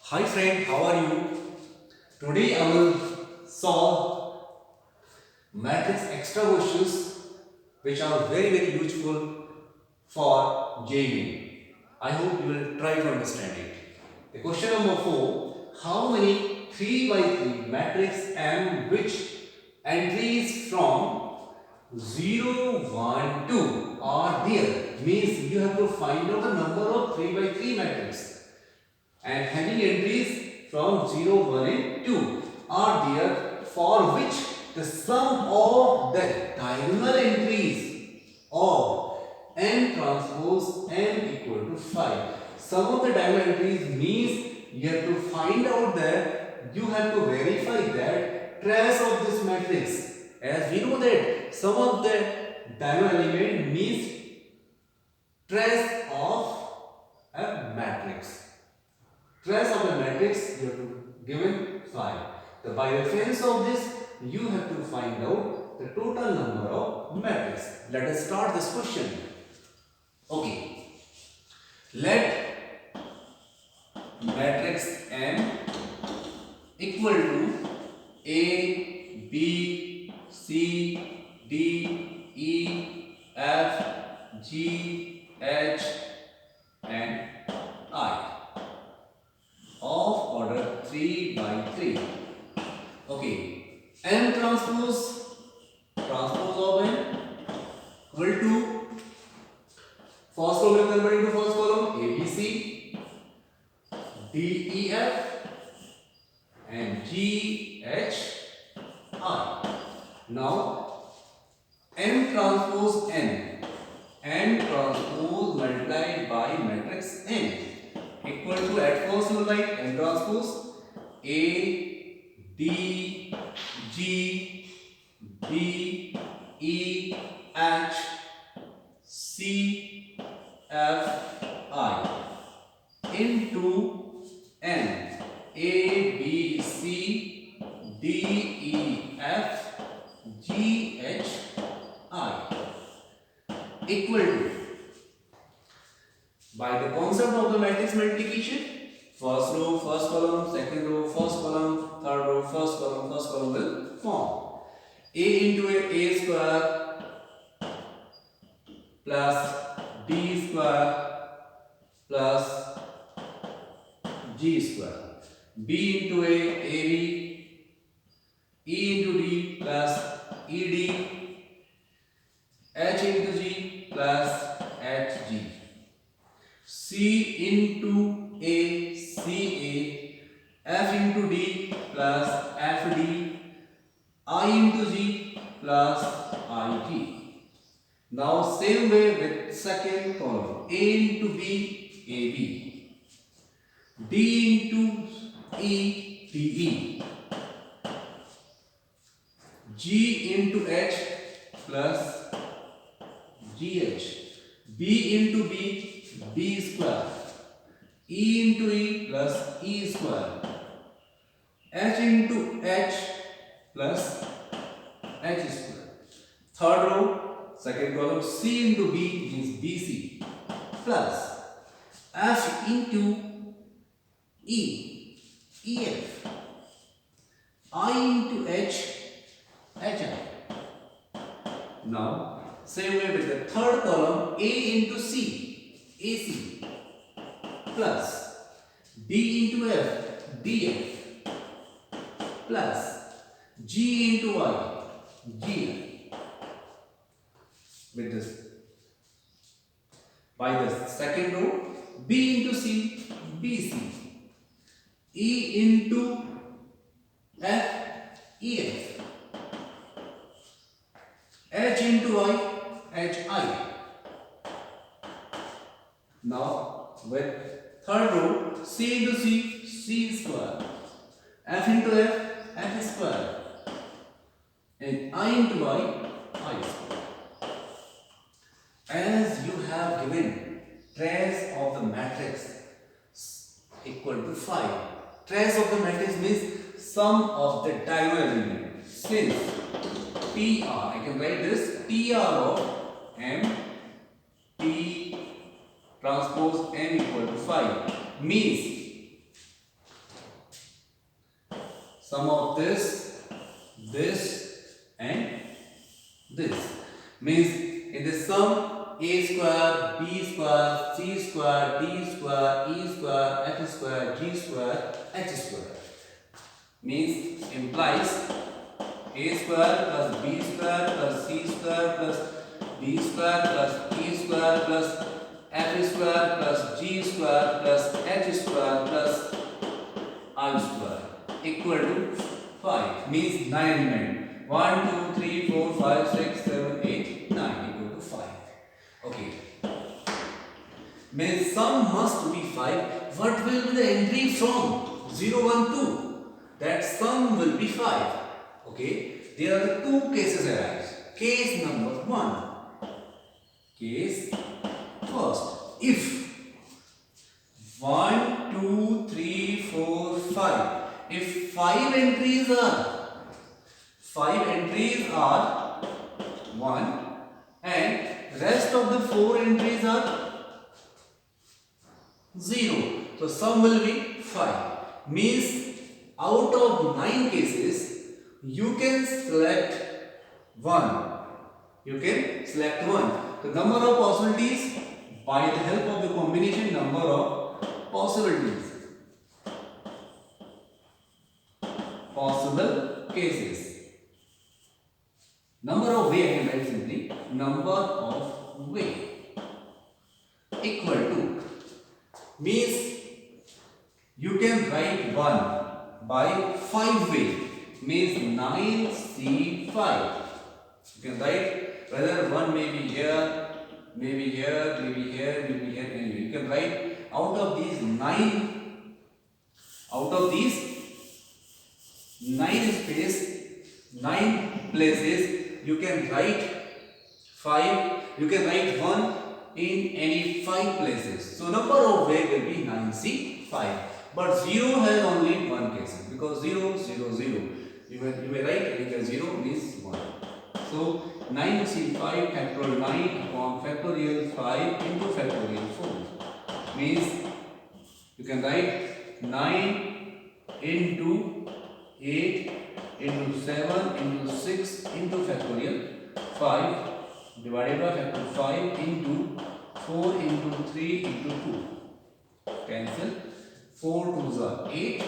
Hi friend, how are you? Today I will solve matrix extra questions which are very useful for JEE. I hope you will try to understand it. The question number 4. How many 3 by 3 matrix and which entries from 0, 1, 2 are there? Means you have to find out the number of 3 by 3 matrix and having entries from 0, 1 and 2 are there for which the sum of the diagonal entries of n transpose n equal to 5. Sum of the diagonal entries means you have to find out that you have to verify that trace of this matrix. As we know that sum of the diagonal element means trace of a matrix. Trace of a matrix you have to given 5. So by reference of this, you have to find out the total number of matrix. Let us start this question. Okay. Let matrix M equal to A, B, C, D, E, F, G, H and I of order 3 by 3. Okay, M transpose of N equal to first column convert into first column A B C D E F and G H I. Now M transpose N transpose multiplied by matrix N equal to, at first you will write N transpose A D G D E H C F I into N A B C D E F G H I equal to, by the concept of the matrix multiplication, first row, first column, second row, first column, third row, first column will form. A into A square plus B square plus G square. B into AB, E into D plus ED, H into G plus HG. C into A, CA, F into D plus FD, I into G plus IG. Now same way with second column, A into B, AB, D into E, DE, G into H plus GH, B into B, B square, E into E plus E square, H into H plus H square. Third row, second column, C into B means BC plus F into E, EF, I into H, HI. Now, same way with the third column, A into C, AC plus D into F, DF plus G into I, GI. With this, by the second row, B into C, BC, E into F, EF, H into I, HI. Now with third row, C into C, C square, F into F, F square, and I into I square. As you have given trace of the matrix equal to 5. Trace of the matrix means sum of the diagonal element. Since TR, I can write this TR of M T transpose N equal to 5 means Sum of this, and this. Means in the sum a square, b square, c square, d square, e square, f square, g square, h square. Means implies a square plus b square plus c square plus d square plus e square plus f square plus g square plus h square plus I square equal to 5. Means 9 element. 1, 2, 3, 4, 5, 6, 7, 8, 9 equal to 5. Okay. Means sum must be 5. What will be the entry from 0, 1, 2? That sum will be 5. Okay. There are two cases arise. Case number 1. Case first. If 1, 2, 3, 4, 5. If 5 entries are 1 and rest of the 4 entries are 0. So sum will be 5. Means out of 9 cases you can select 1. You can select 1. The number of possibilities by the help of the combination number of possibilities. Possible cases. Number of way I can write simply number of way equal to means you can write 1 by 5 way means 9c5. You can write whether 1 may be here, maybe here, maybe here, maybe here, anyway. You can write out of these 9 space, 9 places, you can write 5, you can write 1 in any 5 places. So number of way will be 9c5. But 0 has only one case because 0, 0, 0. You may write because 0 means 1. So 9c5 factorial 9 upon factorial 5 into factorial 4 means you can write 9 into 8 into 7 into 6 into factorial 5 divided by factor 5 into 4 into 3 into 2. Cancel. 4 2s are 8.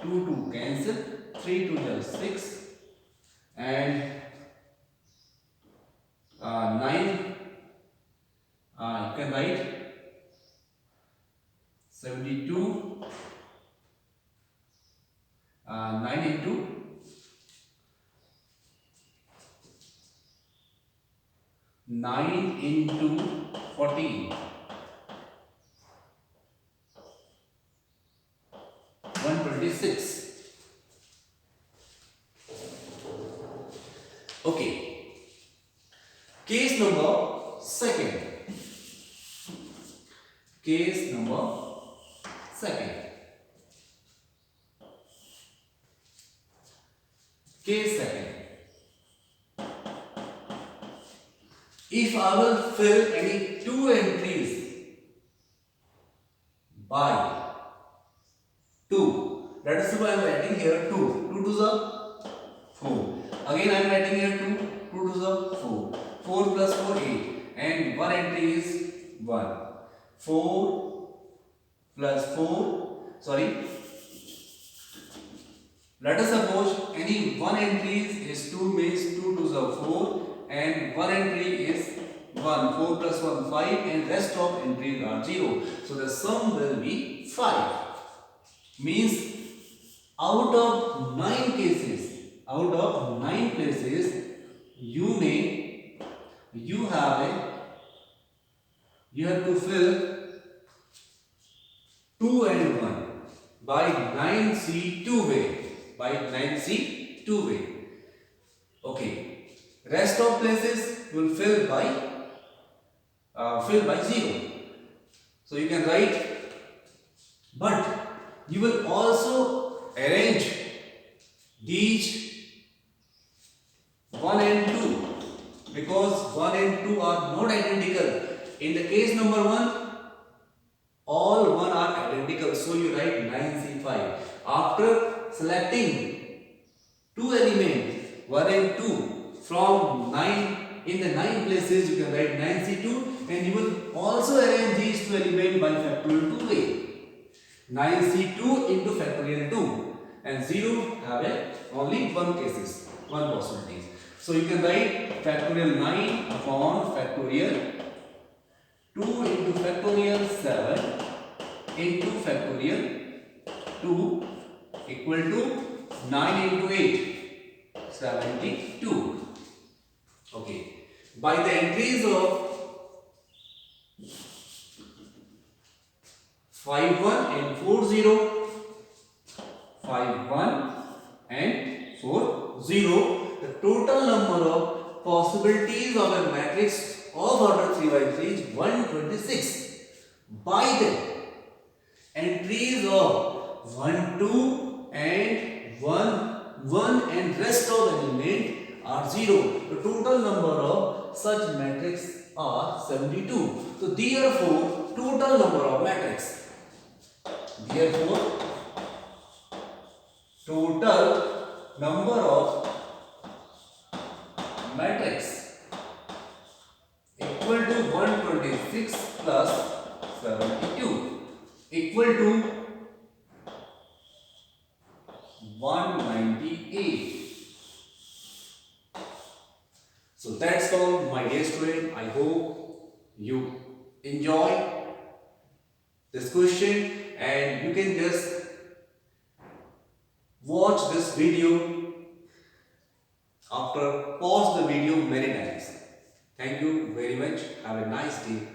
2 2 cancel. 3 2s are 6. And 9 you can write 72 9 into 9 into 14 126. Okay, case number second. Case number second. Case second. If I will fill any 2 entries by 2, that is why I am writing here 2. 2 to the 4. Again I am writing here 2. 2 to the 4. 4 plus 4 8. And one entry is 1. 4 plus 4. Sorry. Let us suppose any one entry is 2 means 2 to the 4 and one entry is 1. 4 plus 1 5 and rest of entries are 0. So the sum will be 5. Means out of 9 cases, out of 9 places you have to fill 2 and 1 by 9c2 way. By 9c2 way. Okay. Rest of places will fill by 0. So you can write, but you will also arrange these 1 and 2 because 1 and 2 are not identical. In the case number 1, all 1 are identical. So you write 9c5. After selecting two elements 1 and 2 from 9. In the 9 places you can write 9c2, and you will also arrange these two elements by factorial 2 way. 9c2 into factorial 2, and 0 have only one cases, one possibilities. So you can write factorial 9 upon factorial 2 into factorial 7 into factorial 2 equal to 9 into 8, 72. Okay. By the entries of 51 and 40, 51 and 40, the total number of possibilities of a matrix of order 3 by 3 is 126. By the entries of 1, 2 and 1 and rest of element are 0. The total number of such matrix are 72. So therefore, total number of matrix. Therefore, total number of matrix equal to 126 plus 72 equal to 198. So that's all, my dear student. I hope you enjoy this question, and you can just watch this video after pause the video many times. Thank you very much. Have a nice day.